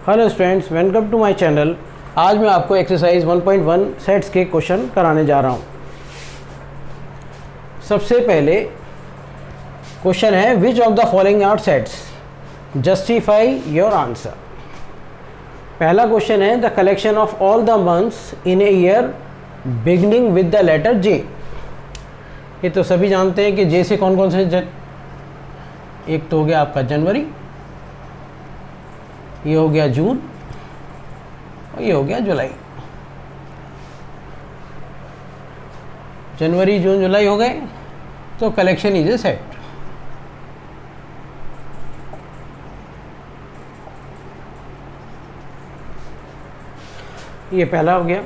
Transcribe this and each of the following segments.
Hello students, welcome to my channel. आज मैं आपको एक्सरसाइज 1.1 सेट्स के क्वेश्चन कराने जा रहा हूँ। सबसे पहले क्वेश्चन है, which of the following are sets, justify your answer. पहला क्वेश्चन है, the collection of all the months in a year beginning with the letter J. ये तो सभी जानते हैं कि जे से कौन कौन से एक तो हो गया आपका जनवरी, ये हो गया जून और ये हो गया जुलाई। जनवरी जून जुलाई हो गए तो कलेक्शन इज ए सेट। ये पहला हो गया।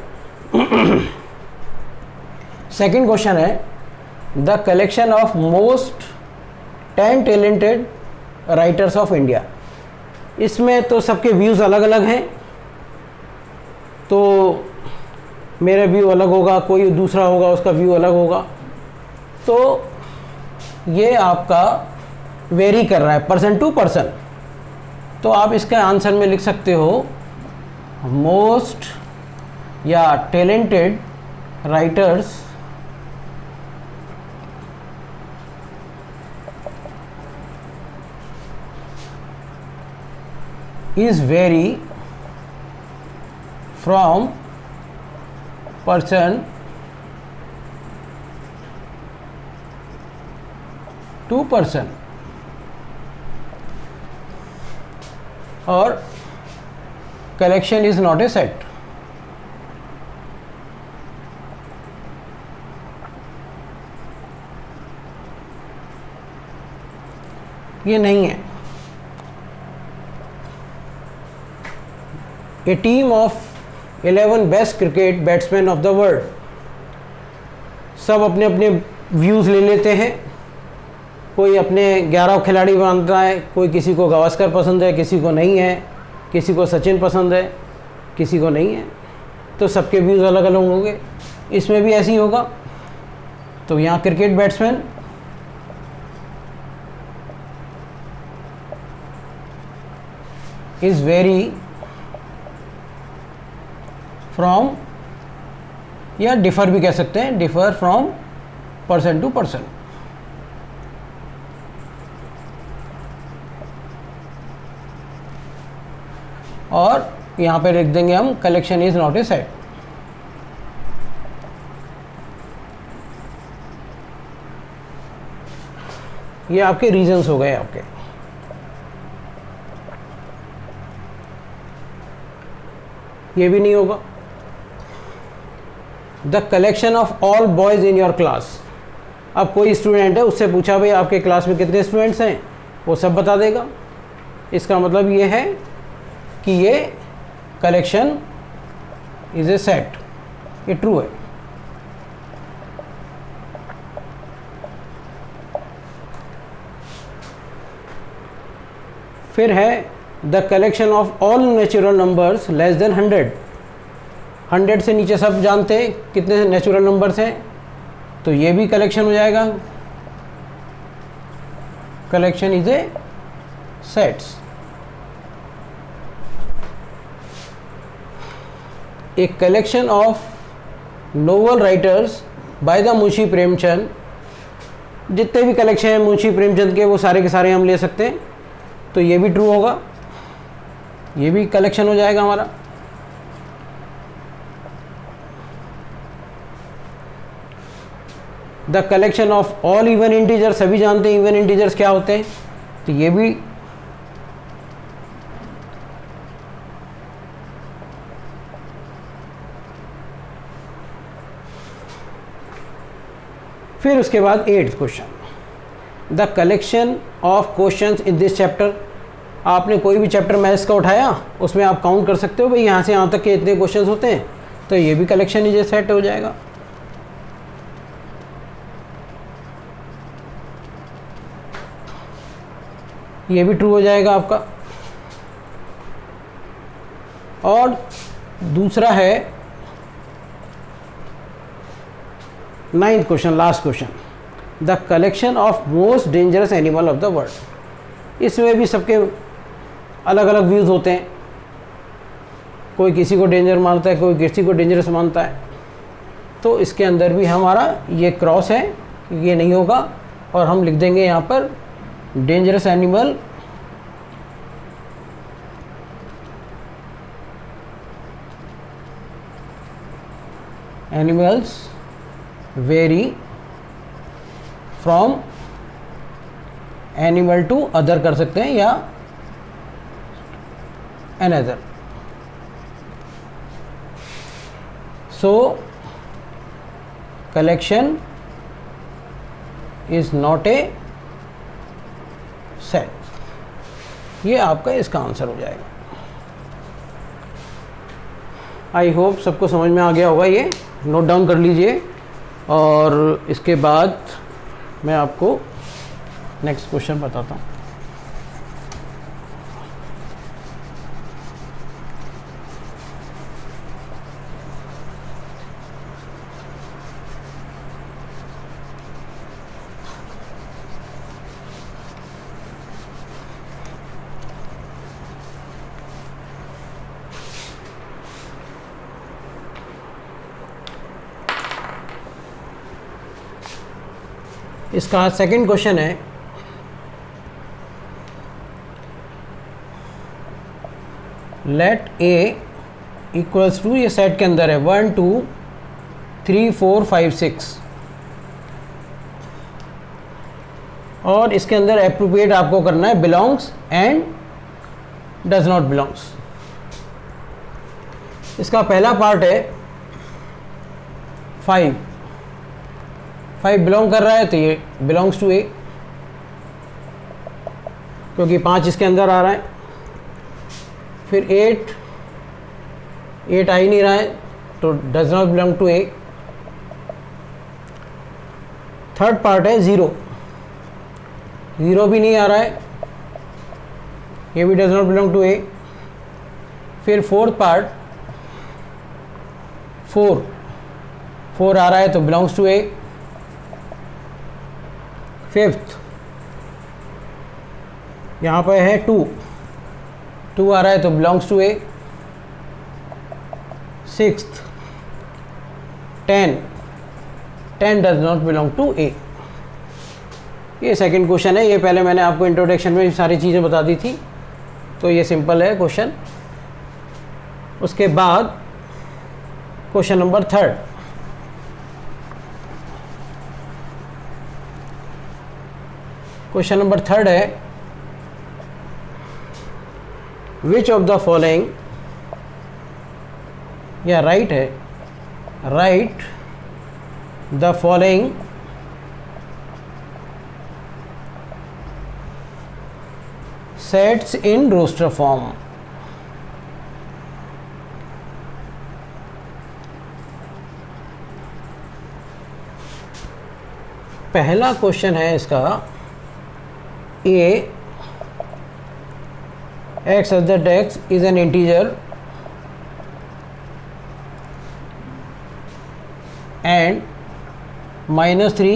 सेकंड क्वेश्चन है, the collection of most 10 talented writers of India. इसमें तो सबके व्यूज़ अलग अलग हैं, तो मेरा व्यू अलग होगा, कोई दूसरा होगा उसका व्यू अलग होगा, तो ये आपका वेरी कर रहा है पर्सन टू पर्सन। तो आप इसका आंसर में लिख सकते हो, मोस्ट या talented writers is vary from person to person, और collection is not a set। ये नहीं है। A team of 11 best cricket batsmen of the world, सब अपने अपने व्यूज़ ले लेते हैं। कोई अपने 11 खिलाड़ी मानता है, कोई किसी को गावस्कर पसंद है, किसी को नहीं है, किसी को सचिन पसंद है, किसी को नहीं है, तो सबके व्यूज़ अलग अलग होंगे। इसमें भी ऐसे ही होगा। तो यहाँ cricket batsman is vary from, या डिफ़र भी कह सकते हैं, differ from person to person. और यहाँ पे लिख देंगे हम, collection is not a set. ये आपके रीजंस हो गए आपके। ये भी नहीं होगा। The collection of all boys in your class. अब कोई स्टूडेंट है, उससे पूछा भाई आपके क्लास में कितने स्टूडेंट्स हैं, वो सब बता देगा। इसका मतलब ये है कि ये कलेक्शन इज ए सेट, ये ट्रू है। फिर है, the collection of all natural numbers less than 100। 100 से नीचे सब जानते हैं कितने नेचुरल नंबर्स हैं, तो ये भी कलेक्शन हो जाएगा। Collection is a sets. A collection of novel writers by the Munshi Premchand. जितने भी कलेक्शन हैं मुंशी प्रेमचंद के, वो सारे के सारे हम ले सकते हैं, तो ये भी ट्रू होगा। ये भी कलेक्शन हो जाएगा हमारा। The collection of all even integers, सभी जानते हैं इवन इंटीजर्स क्या होते हैं, तो ये भी फिर उसके बाद 8th question, the collection of questions in this chapter. आपने कोई भी चैप्टर मैथ्स का उठाया, उसमें आप काउंट कर सकते हो भाई यहाँ से यहाँ तक के इतने क्वेश्चंस होते हैं, तो ये भी कलेक्शन इज ए सेट हो जाएगा। ये भी ट्रू हो जाएगा आपका। और दूसरा है 9th question, last question, the collection of most dangerous animal of the world. इसमें भी सबके अलग अलग व्यूज़ होते हैं। कोई किसी को डेंजर मानता है, कोई किसी को डेंजरस मानता है। तो इसके अंदर भी हमारा ये क्रॉस है, ये नहीं होगा, और हम लिख देंगे यहाँ पर dangerous animal animals vary from animal to other कर सकते हैं, या another. So collection is not a set. ये आपका इसका आंसर हो जाएगा। आई होप सबको समझ में आ गया होगा, ये नोट डाउन कर लीजिए। और इसके बाद मैं आपको नेक्स्ट क्वेश्चन बताता हूँ। इसका सेकंड क्वेश्चन है, लेट ए इक्वल्स टू, ये सेट के अंदर है 1 2 3 4 5 6, और इसके अंदर एप्रोप्रिएट आपको करना है belongs and does not belongs. इसका पहला पार्ट है 5 बिलोंग कर रहा है, तो ये बिलोंग्स टू ए, क्योंकि 5 इसके अंदर आ रहा है। फिर 8 आ ही नहीं रहा है, तो does not belong to A. Third part है 0 भी नहीं आ रहा है, ये भी does not belong to A. फिर फोर्थ पार्ट 4 आ रहा है, तो बिलोंग्स टू ए। फिफ्थ यहाँ पर है 2 आ रहा है, तो belongs to A. Sixth 10 does not belong to A. ये सेकंड क्वेश्चन है, ये पहले मैंने आपको इंट्रोडक्शन में सारी चीज़ें बता दी थी, तो ये सिंपल है क्वेश्चन। उसके बाद question number third, question number third है, विच ऑफ द फॉलोइंग, या राइट है, write the following sets in roster form. पहला क्वेश्चन है इसका, A x such that x is an integer and -3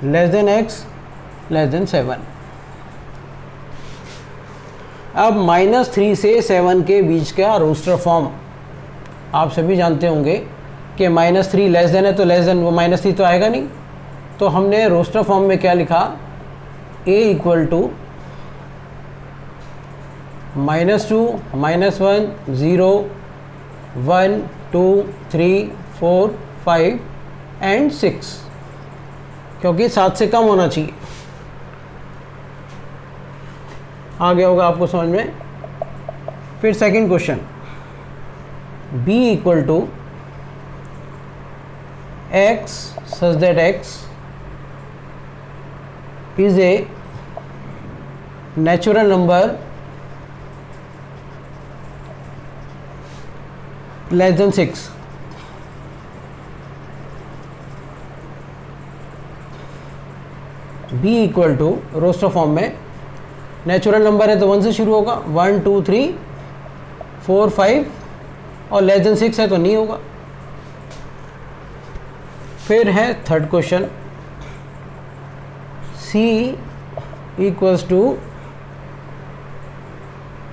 less than x less than 7। अब -3 से 7 के बीच का रोस्टर फॉर्म आप सभी जानते होंगे कि -3 लेस देन है, तो लेस देन वो -3 तो आएगा नहीं, तो हमने रोस्टर फॉर्म में क्या लिखा, a इक्वल टू -2 -1 0 1 2 3 4 5 एंड 6, क्योंकि 7 से कम होना चाहिए। आ गया होगा आपको समझ में। फिर second question, b equal to x such that x is a natural number less than 6। b equal to roster form में नेचुरल नंबर है तो 1 से शुरू होगा, 1 2 3 4 5, और लेस देन 6 है तो नहीं होगा। फिर है third question, c equals to,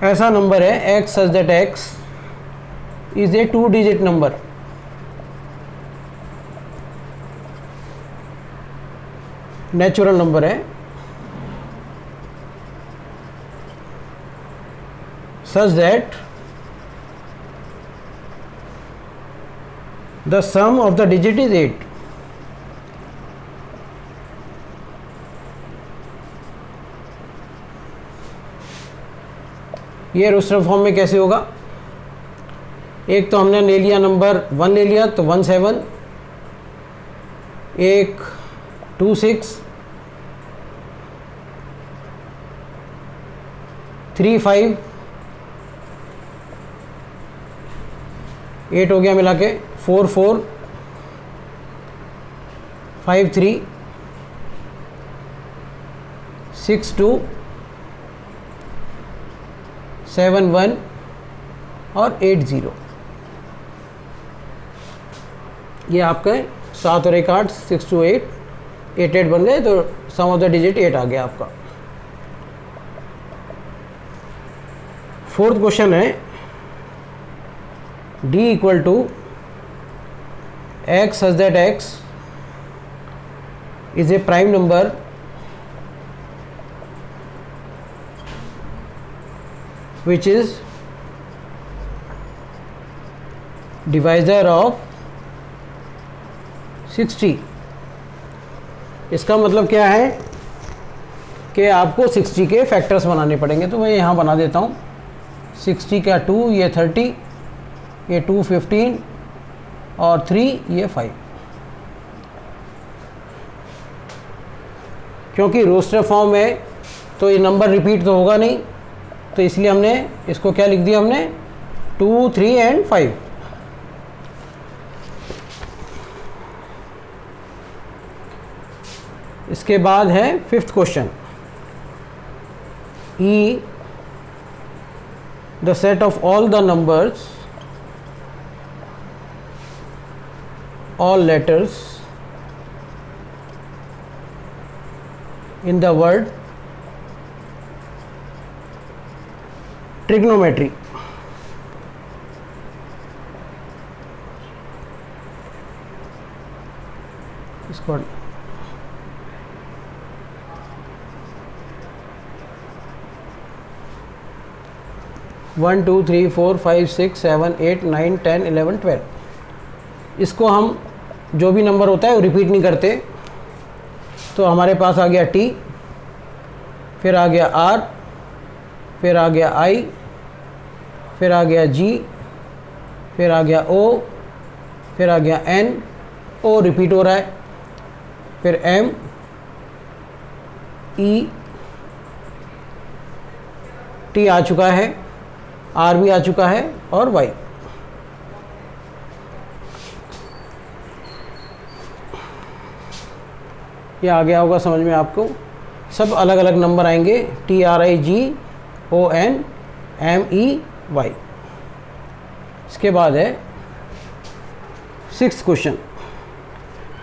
ऐसा नंबर है x such that x is a 2 digit number. Natural number है। Such that the sum of the digit is 8। ये रोस्टर फॉर्म में कैसे होगा? एक तो हमने ले लिया नंबर 1 ले लिया तो 1 7, एक 2 6, 3 5, 8 हो गया मिला के, 4 4, 5 3, 6 2, 7 1 और 8 0। ये आपके 7 और 1 8, 6 2 8, 8 8 बन गए, तो सम ऑफ द डिजिट 8 आ गया आपका। फोर्थ क्वेश्चन है d equal to x such that x is a prime number which is divisor of 60। इसका मतलब क्या है कि आपको 60 के फैक्टर्स बनाने पड़ेंगे। तो मैं यहाँ बना देता हूँ 60 का 2, ये 30, ये 2 15 और 3 ये 5। क्योंकि रोस्टर फॉर्म है तो ये नंबर रिपीट तो होगा नहीं, तो इसलिए हमने इसको क्या लिख दिया, हमने 2 3 एंड 5। इसके बाद है fifth question, E the set of all the numbers, all letters in the word trigonometry. इसको 1 2 3 4 5 6 7 8 9 10 11 12। इसको हम जो भी नंबर होता है वो रिपीट नहीं करते। तो हमारे पास आ गया टी, फिर आ गया आर, फिर आ गया आई, फिर आ गया जी, फिर आ गया ओ, फिर आ गया एन, ओ रिपीट हो रहा है, फिर एम, ई, टी आ चुका है, आर भी आ चुका है और वाई। ये आ गया होगा समझ में आपको। सब अलग अलग नंबर आएंगे, T R I G O N M E Y. इसके बाद है sixth question,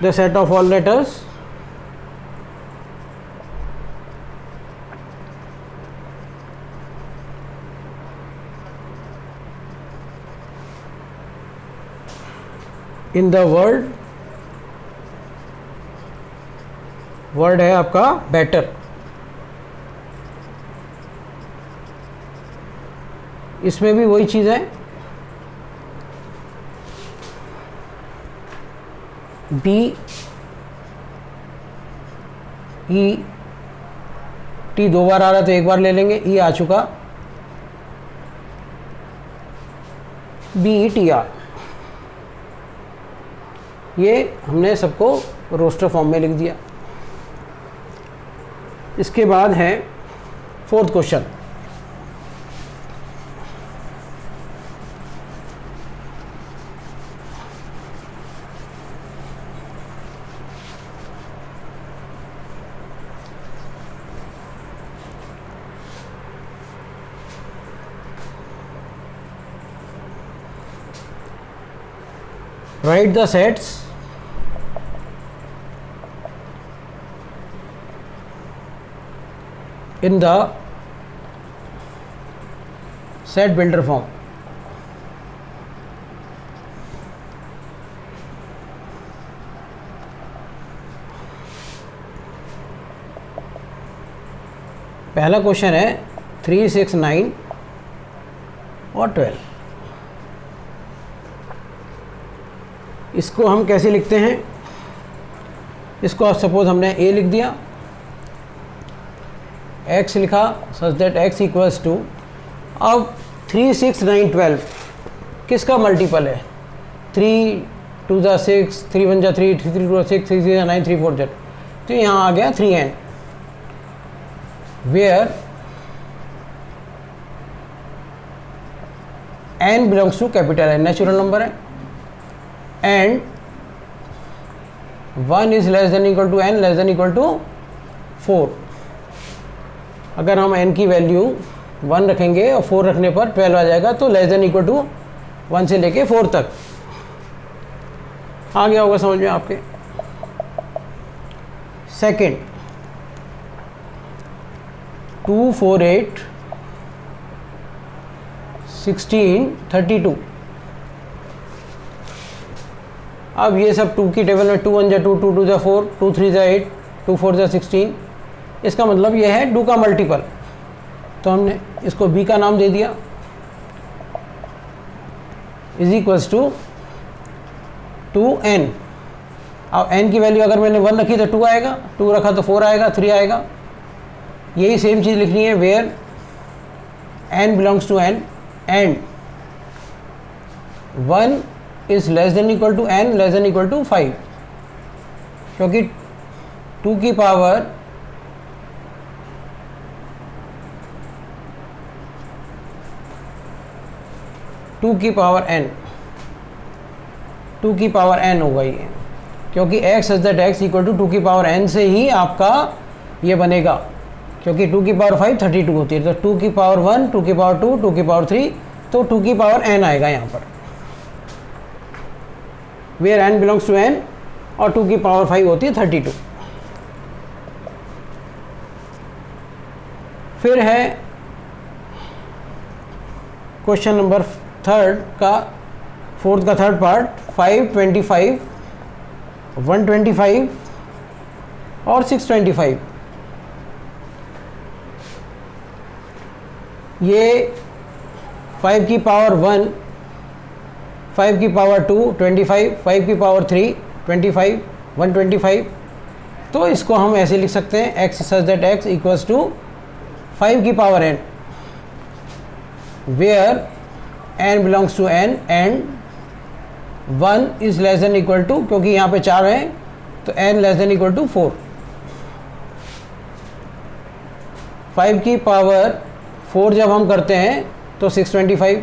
the set of all letters in the word, word है आपका बेटर। इसमें भी वही चीज़ है, बी ई, टी दो बार आ रहा है तो एक बार ले लेंगे, ई आ चुका, बी ई टी आर। ये हमने सबको रोस्टर फॉर्म में लिख दिया। इसके बाद है fourth question, write the sets in the set builder form। पहला क्वेश्चन है 3, 6, 9 और 12। इसको हम कैसे लिखते हैं? इसको सपोज हमने a लिख दिया, x लिखा such that x equals to, अब 3, 6, 9, 12 किसका मल्टीपल है? 3 2 जा 6, 3 1 जा 3, 3 2 जा 6, 3 3 जा 9, 3 4 जा, तो यहाँ आ गया 3n, where n belongs to capital n, natural number है, and 1 is less than equal to n less than equal to 4। अगर हम n की वैल्यू 1 रखेंगे और 4 रखने पर 12 आ जाएगा, तो लेस देन इक्वल टू 1 से लेके 4 तक आ गया होगा समझ में आपके। सेकंड 2 4 8 16 32। अब ये सब 2 की टेबल में 2 1 जा 2, 2 2 जा 4, 2 3 जा 8, 2 4 जा 16, इसका मतलब ये है 2 का मल्टीपल, तो हमने इसको b का नाम दे दिया, इज इक्वल्स टू 2n। अब n की वैल्यू अगर मैंने 1 रखी तो 2 आएगा, 2 रखा तो 4 आएगा, 3 आएगा। यही सेम चीज़ लिखनी है, where n belongs to n and 1 is less than equal to n less than equal to 5, क्योंकि 2 की पावर n, 2 की पावर n होगा ये, क्योंकि x is that x equal to 2 की पावर n से ही आपका ये बनेगा, क्योंकि 2 की पावर 5 32 होती है, तो 2 की पावर 1, 2 की पावर 2, 2 की पावर 3, तो 2 की पावर n आएगा यहाँ पर, where n belongs to n, और 2 की पावर 5 होती है 32। फिर है क्वेश्चन नंबर 3 का 4th का 3rd पार्ट, 5 25 125 और 625। ये 5 की पावर 1, 5 की पावर 2 25, 5 की पावर 3 25, 125, तो इसको हम ऐसे लिख सकते हैं x such that x equals to 5 की power n, where n belongs to n and 1 is less than equal to, क्योंकि यहाँ पे 4 है तो n less than equal to 4। 5 की पावर 4 जब हम करते हैं तो 625,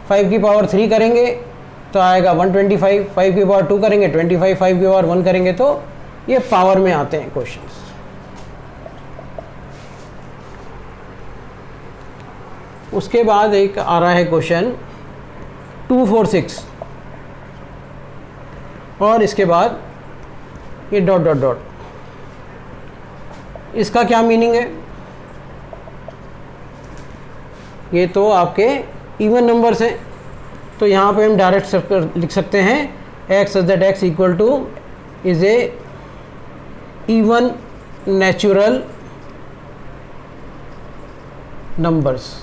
5 की पावर 3 करेंगे तो आएगा 125, 5 की पावर 2 करेंगे 25, 5 की पावर 1 करेंगे तो ये पावर में आते हैं क्वेश्चंस। उसके बाद एक आ रहा है क्वेश्चन 2 4 6, और इसके बाद ये डॉट डॉट डॉट, इसका क्या मीनिंग है? ये तो आपके इवन नंबर्स हैं, तो यहाँ पे हम डायरेक्ट लिख सकते हैं x such that x equal two is a even natural numbers.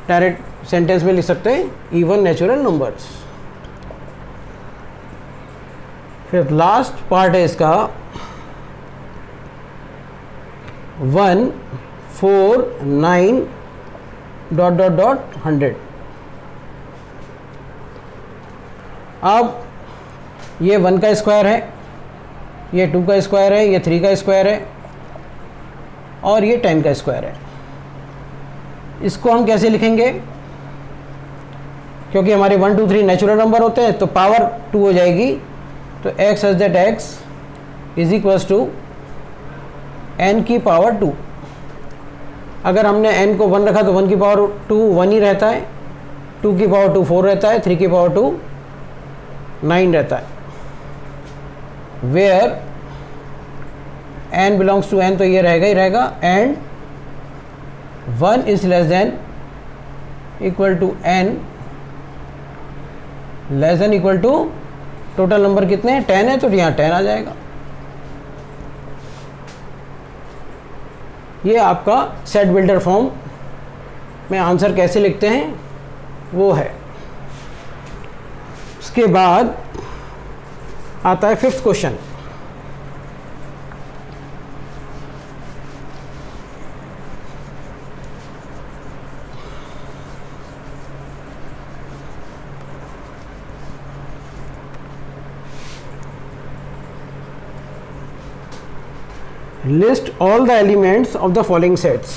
Direct sentence में लिख सकते हैं इवन नेचुरल नंबर्स। फिर लास्ट पार्ट है इसका 1 4 9 डॉट डॉट डॉट 100। अब ये 1 का स्क्वायर है, ये 2 का स्क्वायर है, ये 3 का स्क्वायर है, और ये 10 का स्क्वायर है। इसको हम कैसे लिखेंगे? क्योंकि हमारे 1 2 3 नेचुरल नंबर होते हैं तो पावर 2 हो जाएगी, तो x such that x is equals to n की पावर 2। अगर हमने n को 1 रखा तो 1 की पावर 2 1 ही रहता है, 2 की पावर 2 4 रहता है, 3 की पावर 2 9 रहता है, where n belongs to n, तो ये रहेगा ही रहेगा, and 1 is less than equal to n less than equal to, total number कितने हैं 10 है, तो यहाँ 10 आ जाएगा। ये आपका सेट बिल्डर फॉर्म में आंसर कैसे लिखते हैं वो है। उसके बाद आता है 5th question. List all the elements of the following sets.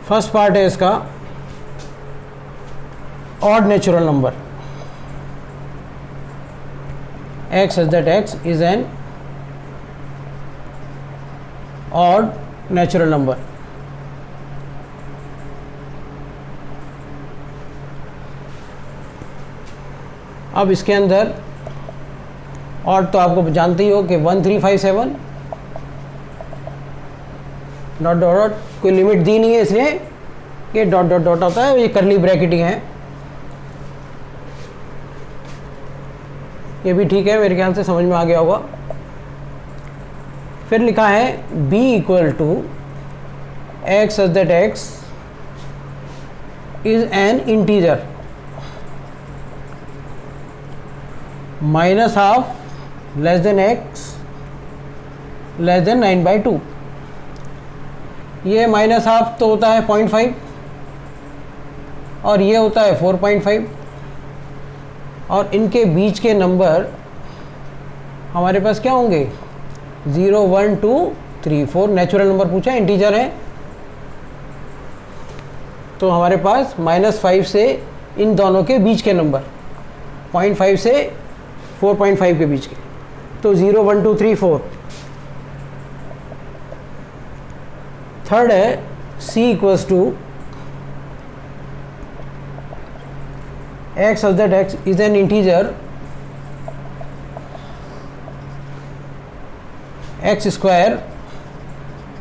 First part है इसका odd natural number. x such that x is an odd natural number। अब इसके अंदर ऑड तो आपको जानते ही हो कि 1 3 5 7 डॉट डॉट डॉट, कोई लिमिट दी नहीं है इसलिए ये डॉट डॉट डॉट होता है, ये करली ब्रैकेटिंग है। ये भी ठीक है, मेरे ख्याल से समझ में आ गया होगा। फिर लिखा है b equal to x such that x is an integer minus half less than x less than 9/2। ये माइनस हाफ तो होता है 0.5 और ये होता है 4.5 और इनके बीच के नंबर हमारे पास क्या होंगे 0 1 2 3 4। नेचुरल नंबर पूछा, इंटीजर है तो हमारे पास -5 से इन दोनों के बीच के नंबर 0.5 से 4.5 के बीच के, तो 0 1 2 3 4। थर्ड है c equals to x such that x is an integer x square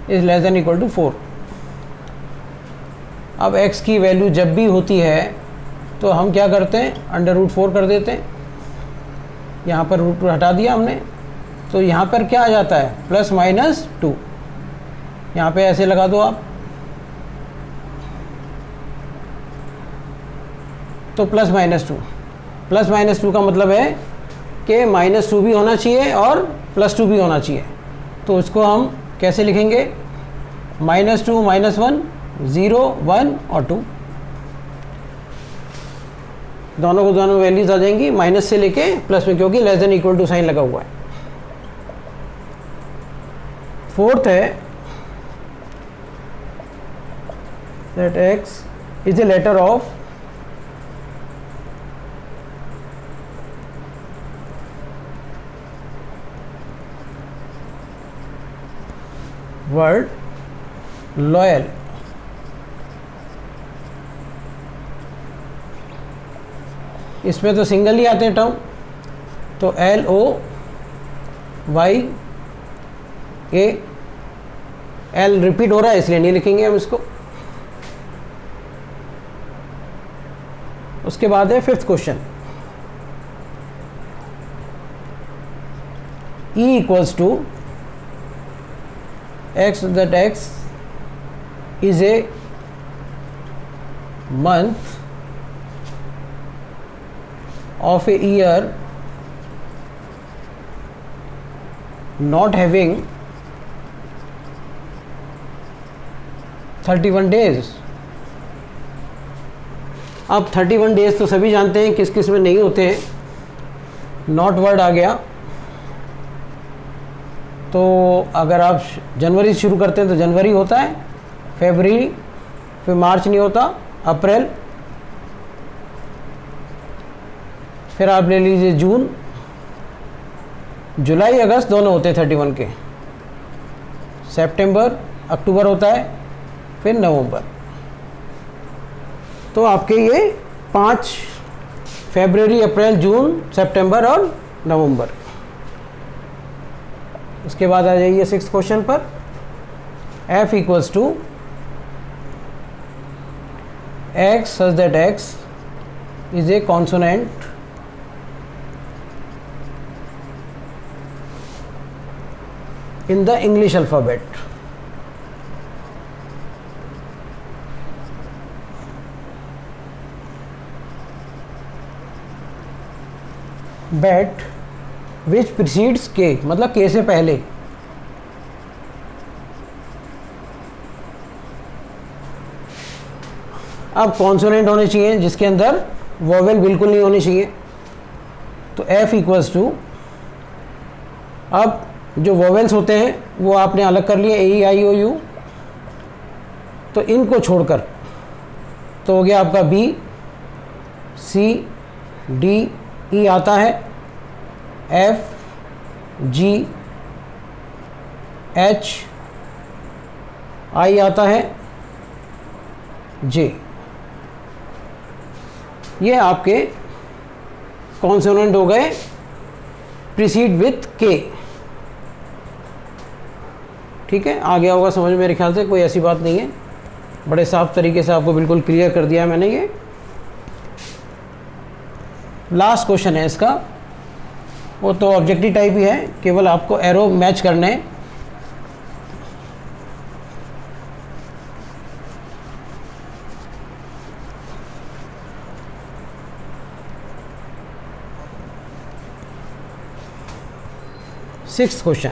is less than equal to 4। अब x की वैल्यू जब भी होती है तो हम क्या करते हैं √4 कर देते हैं। यहाँ पर √2 हटा दिया हमने, तो यहाँ पर क्या आ जाता है +-2। यहाँ पे ऐसे लगा दो आप, तो +-2। +-2 का मतलब है कि -2 भी होना चाहिए और +2 भी होना चाहिए। तो इसको हम कैसे लिखेंगे -2 -1 0 1 और 2, दोनों को दोनों वैल्यूज आ जाएंगी माइनस से लेके प्लस में, क्योंकि less than equal to sign लगा हुआ है। फोर्थ है that x is a letter of word loyal। इसमें तो सिंगल ही आते हैं टर्म, तो LOYA। L रिपीट हो रहा है इसलिए नहीं लिखेंगे हम इसको। उसके बाद है 5th question, E equals to x that x is a month of a year not having 31 days। अब 31 डेज तो सभी जानते हैं किस किस में नहीं होते हैं, नॉट वर्ड आ गया। तो अगर आप जनवरी से शुरू करते हैं तो जनवरी होता है, फरवरी, फिर मार्च नहीं होता, अप्रैल, फिर आप ले लीजिए जून, जुलाई अगस्त दोनों होते हैं 31 के, सितंबर अक्टूबर होता है, फिर नवंबर। तो आपके ये 5 फरवरी अप्रैल जून सितंबर और नवंबर। उसके बाद आ जाइए 6th क्वेश्चन पर। f equals to x such that x is a consonant in the English alphabet. Bet which precedes k, मतलब k से पहले। अब कॉन्सोनेंट होने चाहिए जिसके अंदर वोवेल बिल्कुल नहीं होनी चाहिए, तो f इक्वल्स टू, अब जो वोवेल्स होते हैं वो आपने अलग कर लिए, ए आई ओ यू, तो इनको छोड़कर तो हो गया आपका बी सी डी ई आता है, एफ जी एच आई आता है, जे। ये आपके कॉन्सोनेंट हो गए प्रीसीड विथ के। ठीक है, आ गया होगा समझ, मेरे ख्याल से कोई ऐसी बात नहीं है, बड़े साफ तरीके से आपको बिल्कुल क्लियर कर दिया है मैंने। ये लास्ट क्वेश्चन है इसका, वो तो ऑब्जेक्टिव टाइप ही है, केवल आपको एरो मैच करने हैं। Sixth question,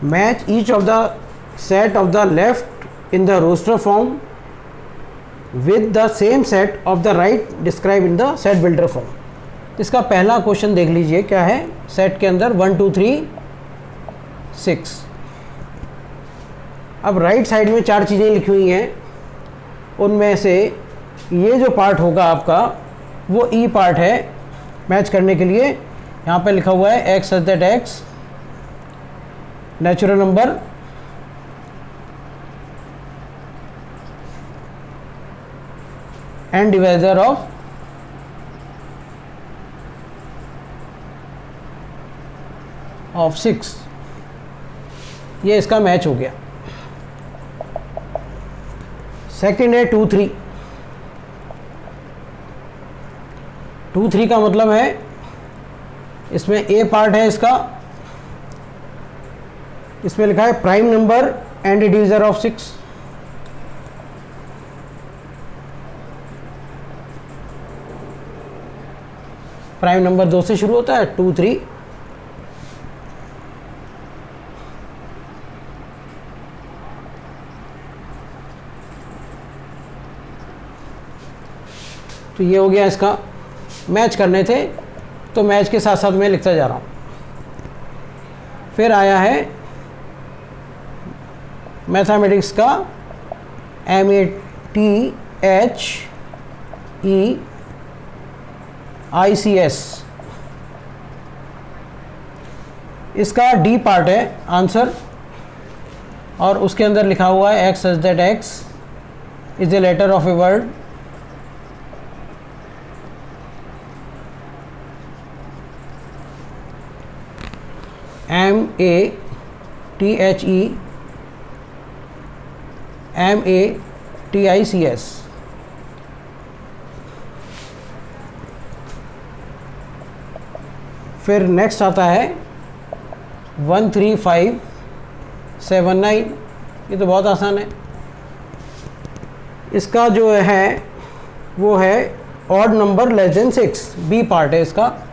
match each of the set of the left in the roster form with the same set of the right describe in the set builder form. इसका पहला question देख लीजिए क्या है। सेट के अंदर 1 2 3 6, अब राइट साइड में 4 चीज़ें लिखी हुई हैं, उनमें से ये जो पार्ट होगा आपका वो ई पार्ट है। मैच करने के लिए यहाँ पे लिखा हुआ है x such that x natural number and divisor of 6, ये इसका मैच हो गया। सेकंड है 2 3, 2 3 का मतलब है इसमें ए पार्ट है इसका, इसमें लिखा है prime number and divisor of 6। Prime number 2 से शुरू होता है, 2 3। तो ये हो गया इसका, मैच करने थे तो मैच के साथ साथ मैं लिखता जा रहा हूँ। फिर आया है मैथमेटिक्स का MATHEICS, इसका डी पार्ट है आंसर, और उसके अंदर लिखा हुआ है x such that x is the letter of a word MATHEMATICS। फिर नेक्स्ट आता है 1 3 5 7 9, ये तो बहुत आसान है। इसका जो है वो है odd number less than 6, B part है इसका।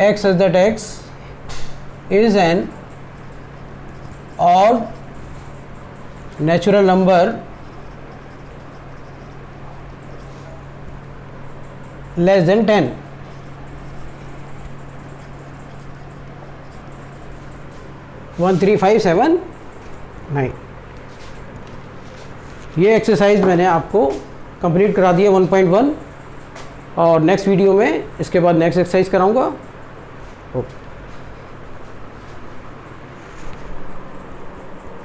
X such that X is an odd natural number less than 10। One 3 5 7 9, ये एक्सरसाइज मैंने आपको कंप्लीट करा दिया 1.1, और नेक्स्ट वीडियो में इसके बाद नेक्स्ट एक्सरसाइज कराऊंगा। ओके।